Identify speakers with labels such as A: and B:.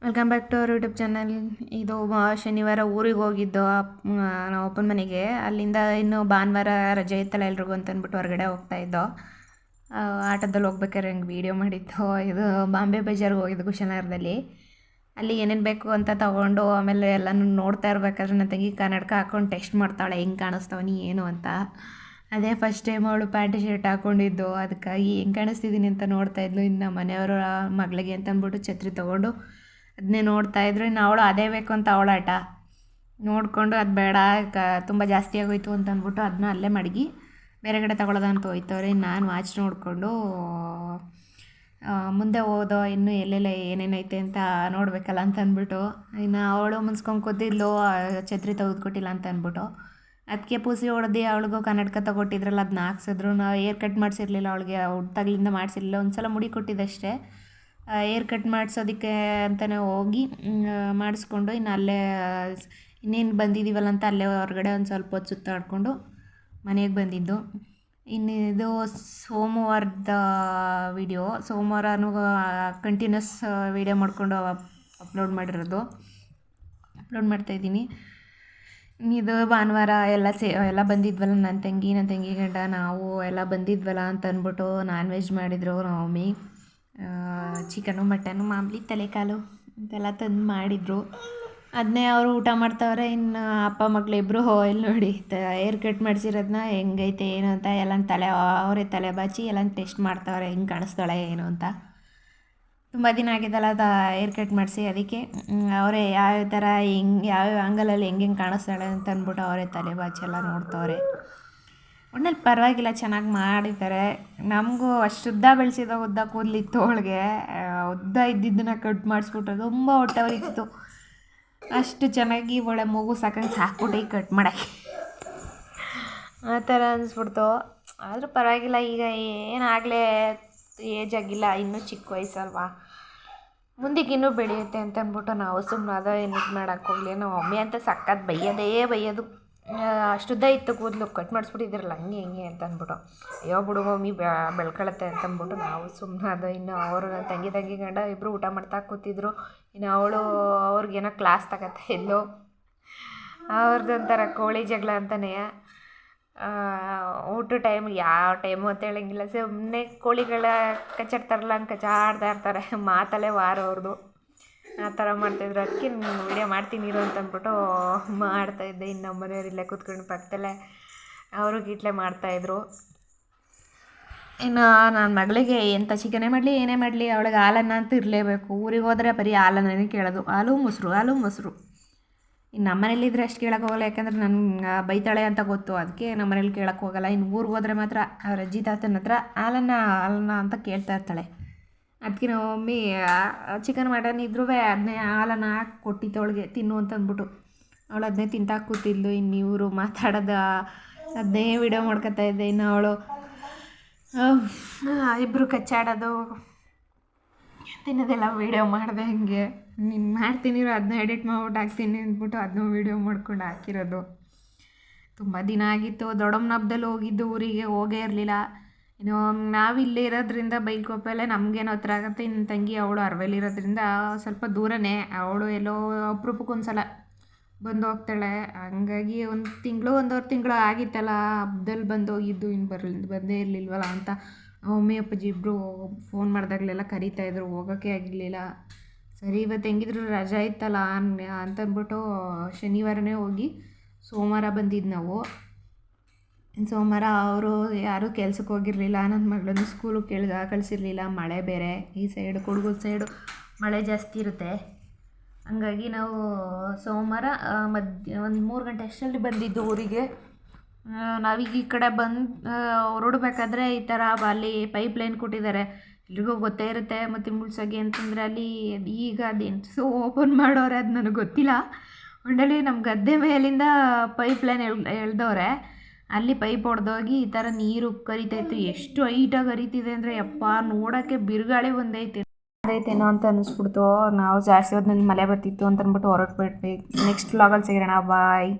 A: Welcome back to our YouTube channel. ಇದು ಶನಿವಾರ ಊರಿಗೆ ಹೋಗಿದ್ದು ನಾವು ಅಪ್ಪನ ಮನೆಗೆ. ಅಲ್ಲಿಂದ ಇನ್ನು ಭಾನುವಾರ ರಜೆ ಇತ್ತಲ್ಲ ಎಲ್ರಿಗೂ ಅಂತಂದ್ಬಿಟ್ಟು ಹೊರಗಡೆ ಹೋಗ್ತಾಯಿದ್ದೋ. ಆಟೋದಲ್ಲಿ ಹೋಗ್ಬೇಕಾದ್ರೆ ಹೆಂಗೆ ವೀಡಿಯೋ ಮಾಡಿದ್ದು. ಇದು ಬಾಂಬೆ ಬಜಾರ್ಗೆ ಹೋಗಿದ್ದು ಕುಶನಗರದಲ್ಲಿ. ಅಲ್ಲಿ ಏನೇನು ಬೇಕು ಅಂತ ತೊಗೊಂಡು ಆಮೇಲೆ ಎಲ್ಲನೂ ನೋಡ್ತಾ ಇರ್ಬೇಕಾದ್ರೆ ನನ್ನ ತಂಗಿ ಕನ್ನಡಕ ಹಾಕ್ಕೊಂಡು ಟೆಸ್ಟ್ ಮಾಡ್ತಾಳೆ ಹೆಂಗೆ ಕಾಣಿಸ್ತಾವನಿ ಏನು ಅಂತ. ಅದೇ ಫಸ್ಟ್ ಟೈಮ್ ಅವಳು ಪ್ಯಾಂಟ್ ಶರ್ಟ್ ಹಾಕ್ಕೊಂಡಿದ್ದು, ಅದಕ್ಕಾಗಿ ಹೆಂಗೆ ಕಾಣಿಸ್ತಿದ್ದೀನಿ ಅಂತ ನೋಡ್ತಾಯಿದ್ಲು. ಇನ್ನು ಮನೆಯವರ ಮಗಳಿಗೆ ಅಂತ ಅಂದ್ಬಿಟ್ಟು ಛತ್ರಿ ತೊಗೊಂಡು ಅದನ್ನೇ ನೋಡ್ತಾಯಿದ್ರು. ಇನ್ನು ಅವಳು ಅದೇ ಬೇಕು ಅಂತ ಅವಳಾಟ ನೋಡಿಕೊಂಡು ಅದು ಬೇಡ ತುಂಬ ಜಾಸ್ತಿ ಆಗೋಯ್ತು ಅಂತ ಅಂದ್ಬಿಟ್ಟು ಅದನ್ನ ಅಲ್ಲೇ ಮಡಗಿ ಬೇರೆ ಕಡೆ ತಗೊಳ್ಳೋದ ಅಂತ ಹೋಯ್ತವ್ರೆ. ನಾನು ವಾಚ್ ನೋಡಿಕೊಂಡು ಮುಂದೆ ಹೋದೋ ಇನ್ನೂ ಎಲ್ಲೆಲ್ಲ ಏನೇನೈತೆ ಅಂತ ನೋಡಬೇಕಲ್ಲ ಅಂತ ಅಂದ್ಬಿಟ್ಟು. ಇನ್ನು ಅವಳು ಮುನ್ಸ್ಕೊಂಡು ಕೂತಿದ್ಲು, ಛತ್ರಿ ತೆಗೆದುಕೊಟ್ಟಿಲ್ಲ ಅಂತ ಅಂದ್ಬಿಟ್ಟು. ಅದಕ್ಕೆ ಪೂಸಿ ಹೊಡೆದು ಅವಳಿಗೂ ಕನ್ನಡಕ ತಗೊಟ್ಟಿದ್ರಲ್ಲ ಅದನ್ನ ಹಾಕ್ಸಿದ್ರು. ನಾವು ಏರ್ ಕಟ್ ಮಾಡಿಸಿರ್ಲಿಲ್ಲ ಅವಳಿಗೆ, ಹುಟ್ಟಾಗ್ಲಿಂದ ಮಾಡಿಸಿರಲಿಲ್ಲ. ಒಂದು ಸಲ ಮುಡಿ ಕೊಟ್ಟಿದ್ದಷ್ಟೇ. ಏರ್ ಕಟ್ ಮಾಡಿಸೋದಕ್ಕೆ ಅಂತಲೇ ಹೋಗಿ ಮಾಡಿಸ್ಕೊಂಡು ಇನ್ನು ಅಲ್ಲೇ ಇನ್ನೇನು ಬಂದಿದ್ದೀವಲ್ಲ ಅಂತ ಅಲ್ಲೇ ಹೊರಗಡೆ ಒಂದು ಸ್ವಲ್ಪ ಹೊತ್ತು ಸುತ್ತಾಡಿಕೊಂಡು ಮನೆಗೆ ಬಂದಿದ್ದು. ಇನ್ನು ಇದು ಸೋಮವಾರದ ವಿಡಿಯೋ. ಸೋಮವಾರನೂ ಕಂಟಿನ್ಯೂಸ್ ವೀಡಿಯೋ ಮಾಡಿಕೊಂಡು ಅಪ್ಲೋಡ್ ಮಾಡ್ತಾಯಿದ್ದೀನಿ. ಇದು ಭಾನುವಾರ ಎಲ್ಲ ಬಂದಿದ್ವಲ್ಲ, ನನ್ನ ತಂಗಿ ಗಂಡ ನಾವು ಎಲ್ಲ ಬಂದಿದ್ವಲ್ಲ ಅಂತ ಅಂದ್ಬಿಟ್ಟು ನಾನ್ ವೆಜ್ ಮಾಡಿದರು ನಮ್ಮ ಮಮ್ಮಿ. ಚಿಕನು ಮಟನು ಮಾಮೂಲಿ ತಲೆಕಾಲು ಅಂತೆಲ್ಲ ತಂದು ಮಾಡಿದರು. ಅದನ್ನೇ ಅವರು ಊಟ ಮಾಡ್ತಾವ್ರೆ. ಇನ್ನು ಅಪ್ಪ ಮಕ್ಕಳು ಇಬ್ಬರು ಇಲ್ಲಿ ನೋಡಿ ಏರ್ ಕಟ್ ಮಾಡಿಸಿರೋದನ್ನ ಹೆಂಗೈತೆ ಏನು ಅಂತ ಎಲ್ಲ ಅವರೇ ತಲೆ ಬಾಚಿ ಎಲ್ಲ ಟೆಸ್ಟ್ ಮಾಡ್ತಾವ್ರೆ ಹೆಂಗೆ ಕಾಣಿಸ್ತಾಳೆ ಏನು ಅಂತ. ತುಂಬ ದಿನ ಆಗಿದ್ದಲ್ಲ ಅದು ಏರ್ ಕಟ್ ಮಾಡಿಸಿ, ಅದಕ್ಕೆ ಅವರೇ ಯಾವ ಥರ ಯಾವ ಆ್ಯಂಗಲಲ್ಲಿ ಹೆಂಗೆ ಕಾಣಿಸ್ತಾಳೆ ಅಂತ ಅಂದ್ಬಿಟ್ಟು ಅವರೇ ತಲೆ ಬಾಚಿ ಎಲ್ಲ ನೋಡ್ತವ್ರೆ. ಒಟ್ನಲ್ಲಿ ಪರವಾಗಿಲ್ಲ, ಚೆನ್ನಾಗಿ ಮಾಡಿದ್ದಾರೆ. ನಮಗೂ ಅಷ್ಟು ಉದ್ದ ಬೆಳೆಸಿದ ಉದ್ದ ಕೂದಲಿತ್ತು ಅವಳಿಗೆ. ಉದ್ದ ಇದ್ದಿದ್ದನ್ನು ಕಟ್ ಮಾಡಿಸ್ಬಿಟ್ರೆ ತುಂಬ ಹೊಟ್ಟೆ ಉರಿತಿತ್ತು. ಅಷ್ಟು ಚೆನ್ನಾಗಿ ಒಳ್ಳೆ ಮೂಗು ಸಾಕ್ಬಿಟ್ಟು ಈಗ ಕಟ್ ಮಾಡೋಕ್ಕೆ ಆ ಥರ ಅನಿಸ್ಬಿಡ್ತು. ಆದರೂ ಪರವಾಗಿಲ್ಲ, ಈಗ ಏನಾಗಲೇ ಏಜ್ ಆಗಿಲ್ಲ, ಇನ್ನೂ ಚಿಕ್ಕ ವಯಸ್ಸಲ್ವಾ, ಮುಂದಕ್ಕೆ ಇನ್ನೂ ಬೆಳೆಯುತ್ತೆ ಅಂತ ಅಂದ್ಬಿಟ್ಟು ನಾವು ಸುಮ್ಮನೆ ಅದ ಏನಕ್ಕೆ ಮಾಡೋಕ್ಕೆ ಹೋಗಲಿ. ನಮ್ಮ ಮಮ್ಮಿ ಅಂತ ಸಖತ್ ಬೈಯೋದು. ಅಷ್ಟುದ್ದ ಇತ್ತು ಕೂದಲು, ಕಟ್ ಮಾಡಿಸ್ಬಿಟ್ಟಿದ್ರಲ್ಲ ಹಂಗೆ ಅಂತ ಅಂದ್ಬಿಟ್ಟು. ಅಯ್ಯೋ ಬಿಡು ಮಮ್ಮಿ ಬೆಳ್ಕೊಳತ್ತೆ ಅಂತ ಅಂದ್ಬಿಟ್ಟು ನಾವು ಸುಮ್ಮನೆ ಅದು. ಇನ್ನು ಅವರು ತಂಗಿ ಗಂಡ ಇಬ್ಬರು ಊಟ ಮಾಡ್ತಾ ಕೂತಿದ್ರು. ಇನ್ನು ಅವಳು ಅವ್ರಿಗೇನೋ ಕ್ಲಾಸ್ ತಗೋತಾ ಇದ್ಲು. ಅವ್ರದ್ದೊಂಥರ ಕೋಳಿ ಜಗಳ ಅಂತಲೇ. ಊಟ ಟೈಮ್ ಯಾವ ಟೈಮು ಅಂತ ಹೇಳಂಗಿಲ್ಲ, ಸುಮ್ಮನೆ ಕೋಳಿಗಳ ಕಚ್ಚಾಡ್ತಾರಲ್ಲ ಹಂಗೆ ಕಚ್ಚಾಡ್ತಾ ಇರ್ತಾರೆ. ಮಾತಲ್ಲೇ ವಾರ ಅವ್ರದ್ದು ಆ ಥರ ಮಾಡ್ತಾಯಿದ್ರು. ಅದಕ್ಕೆ ವೀಡಿಯೋ ಮಾಡ್ತೀನಿ ಇರು ಅಂತ ಅಂದ್ಬಿಟ್ಟು ಮಾಡ್ತಾಯಿದ್ದೆ. ಇನ್ನು ನಮ್ಮ ಮನೆಯವರಿಲ್ಲೇ ಕೂತ್ಕೊಂಡು ಪಕ್ಕದಲ್ಲೇ ಅವರು ಗೀಟ್ಲೆ ಮಾಡ್ತಾಯಿದ್ರು. ಇನ್ನು ನನ್ನ ಮಗಳಿಗೆ ಎಂಥ ಚಿಕನೇ ಮಾಡಲಿ ಏನೇ ಮಾಡಲಿ ಅವಳಿಗೆ ಹಾಲನ್ನ ಅಂತ ಇರಲೇಬೇಕು. ಊರಿಗೆ ಹೋದರೆ ಬರೀ ಹಾಲನ್ನೇ ಕೇಳೋದು, ಹಾಲು ಮೊಸರು. ಇನ್ನು ನಮ್ಮ ಮನೇಲಿದ್ದರೆ ಅಷ್ಟು ಕೇಳೋಕೆ ಹೋಗಲ್ಲ, ಯಾಕಂದರೆ ನನಗೆ ಬೈತಾಳೆ ಅಂತ ಗೊತ್ತು. ಅದಕ್ಕೆ ನಮ್ಮ ಮನೇಲಿ ಕೇಳೋಕ್ಕೆ ಹೋಗಲ್ಲ. ಇನ್ನು ಊರಿಗೆ ಹೋದರೆ ಮಾತ್ರ ಅವ್ರ ಅಜ್ಜಿ ತಾತನ ಹತ್ರ ಹಾಲನ್ನ ಅಂತ ಕೇಳ್ತಾ ಇರ್ತಾಳೆ. ಅದಕ್ಕೆ ನಮ್ಮ ಮಮ್ಮಿ ಚಿಕನ್ ಮಟನ್ ಇದ್ರೂ ಅದನ್ನೇ ಹಾಲನ್ನು ಹಾಕಿ ಕೊಟ್ಟಿತ್ತು ಅವಳಿಗೆ ತಿನ್ನು ಅಂತ ಅಂದ್ಬಿಟ್ಟು. ಅವಳು ಅದನ್ನೇ ತಿಂತಾ ಕೂತಿದ್ಲು. ಇನ್ನು ಇವರು ಮಾತಾಡೋದು ಅದನ್ನೇ ವಿಡಿಯೋ ಮಾಡ್ಕೊತಾ ಇದ್ದೆ. ಇನ್ನು ಅವಳು ಇಬ್ಬರು ಕಚ್ಚಾಡೋದು ತಿನ್ನೋದೆಲ್ಲ ವೀಡಿಯೋ ಮಾಡಿದೆ. ಹಂಗೆ ನೀನು ಮಾಡ್ತೀನಿ ಅದನ್ನ ಎಡಿಟ್ ಮಾಡ್ಬಿಟ್ಟು ಹಾಕ್ತೀನಿ ಅಂದ್ಬಿಟ್ಟು ಅದನ್ನೂ ವೀಡಿಯೋ ಮಾಡ್ಕೊಂಡು ಹಾಕಿರೋದು. ತುಂಬ ದಿನ ಆಗಿತ್ತು. ದೊಡ್ಡಮ್ಮನ ಹಬ್ಬದಲ್ಲಿ ಹೋಗಿದ್ದು, ಊರಿಗೆ ಹೋಗೇ ಇರಲಿಲ್ಲ. ಇನ್ನು ನಾವಿಲ್ಲೇ ಇರೋದ್ರಿಂದ ಬೈಲ್ಕೊಪ್ಪೆಲ್ಲ ನಮಗೇನೋ ಹತ್ರ ಆಗುತ್ತೆ. ಇನ್ನು ತಂಗಿ ಅವಳು ಅರ್ವೇಲಿರೋದ್ರಿಂದ ಸ್ವಲ್ಪ ದೂರನೇ. ಅವಳು ಎಲ್ಲೋ ಅಪರೂಪಕ್ಕೊಂದು ಸಲ ಬಂದು ಹೋಗ್ತಾಳೆ. ಹಂಗಾಗಿ ಒಂದೂವರೆ ತಿಂಗಳು ಆಗಿತ್ತಲ್ಲ ಹಬ್ಬದಲ್ಲಿ ಬಂದು ಹೋಗಿದ್ದು. ಇನ್ನು ಬಂದೇ ಇರಲಿಲ್ವಲ್ಲ ಅಂತ ಮಮ್ಮಿ ಅಪ್ಪಾಜಿ ಇಬ್ಬರು ಫೋನ್ ಮಾಡಿದಾಗಲೆಲ್ಲ ಕರೀತಾಯಿದ್ರು, ಹೋಗೋಕ್ಕೆ ಆಗಿರಲಿಲ್ಲ. ಸರಿ ಇವತ್ತು ಹೆಂಗಿದ್ರು ರಜಾ ಇತ್ತಲ್ಲ ಅಂತಂದ್ಬಿಟ್ಟು ಶನಿವಾರನೇ ಹೋಗಿ ಸೋಮವಾರ ಬಂದಿದ್ದು ನಾವು. ಸೋಮವಾರ ಅವರು ಯಾರೂ ಕೆಲ್ಸಕ್ಕೆ ಹೋಗಿರಲಿಲ್ಲ. ನನ್ನ ಮಗಳನ್ನು ಸ್ಕೂಲಿಗೆ ಕಳಿಸಿರಲಿಲ್ಲ. ಮಳೆ ಬೇರೆ ಈ ಸೈಡು ಕೊಡಗು ಸೈಡು ಮಳೆ ಜಾಸ್ತಿ ಇರುತ್ತೆ. ಹಂಗಾಗಿ ನಾವು ಸೋಮವಾರ ಒಂದು 3 ಗಂಟೆ ಅಷ್ಟರಲ್ಲಿ ಬಂದಿದ್ದು ಊರಿಗೆ. ನಾವೀಗ ಈ ಕಡೆ ಹೊರಡ್ಬೇಕಾದ್ರೆ ಈ ಥರ ಅಲ್ಲಿ ಪೈಪ್ ಲೈನ್ ಕೊಟ್ಟಿದ್ದಾರೆ, ಎಲ್ರಿಗೂ ಗೊತ್ತೇ ಇರುತ್ತೆ. ಮತ್ತು ಮುಳ್ಸಗಿ ಅಂತಂದರೆ ಅಲ್ಲಿ ಈಗ ಅದೇನು ಓಪನ್ ಮಾಡೋರೆ, ಅದು ನನಗೆ ಗೊತ್ತಿಲ್ಲ. ಒಟ್ಟಲ್ಲಿ ನಮ್ಮ ಗದ್ದೆ ಮೇಲಿಂದ ಪೈಪ್ ಲೈನ್ ಎಳ್ದವ್ರೆ. ಅಲ್ಲಿ ಪೈಪ್ ಹೊಡೆದೋಗಿ ಈ ಥರ ನೀರು ಕರಿತಾಯಿತ್ತು. ಎಷ್ಟು ಹೈಟಾಗಿ ಹರಿತಿದೆ ಅಂದರೆ ಯಪ್ಪ, ನೋಡೋಕ್ಕೆ ಬಿರುಗಾಳಿ ಬಂದೈತೇನೋ ಅಂತ ಅನ್ನಿಸ್ಬಿಡ್ತು. ನಾವು ಜಾಸ್ತಿ ಹೊತ್ತು ನನಗೆ ಮಳೆ ಬರ್ತಿತ್ತು ಅಂತ ಅಂದ್ಬಿಟ್ಟು ಹೊರಟ್ಬಿಟ್ವಿ. ನೆಕ್ಸ್ಟ್ ವ್ಲಾಗಲ್ಲಿ ಸಿಗೋಣ, ಬಾಯ್.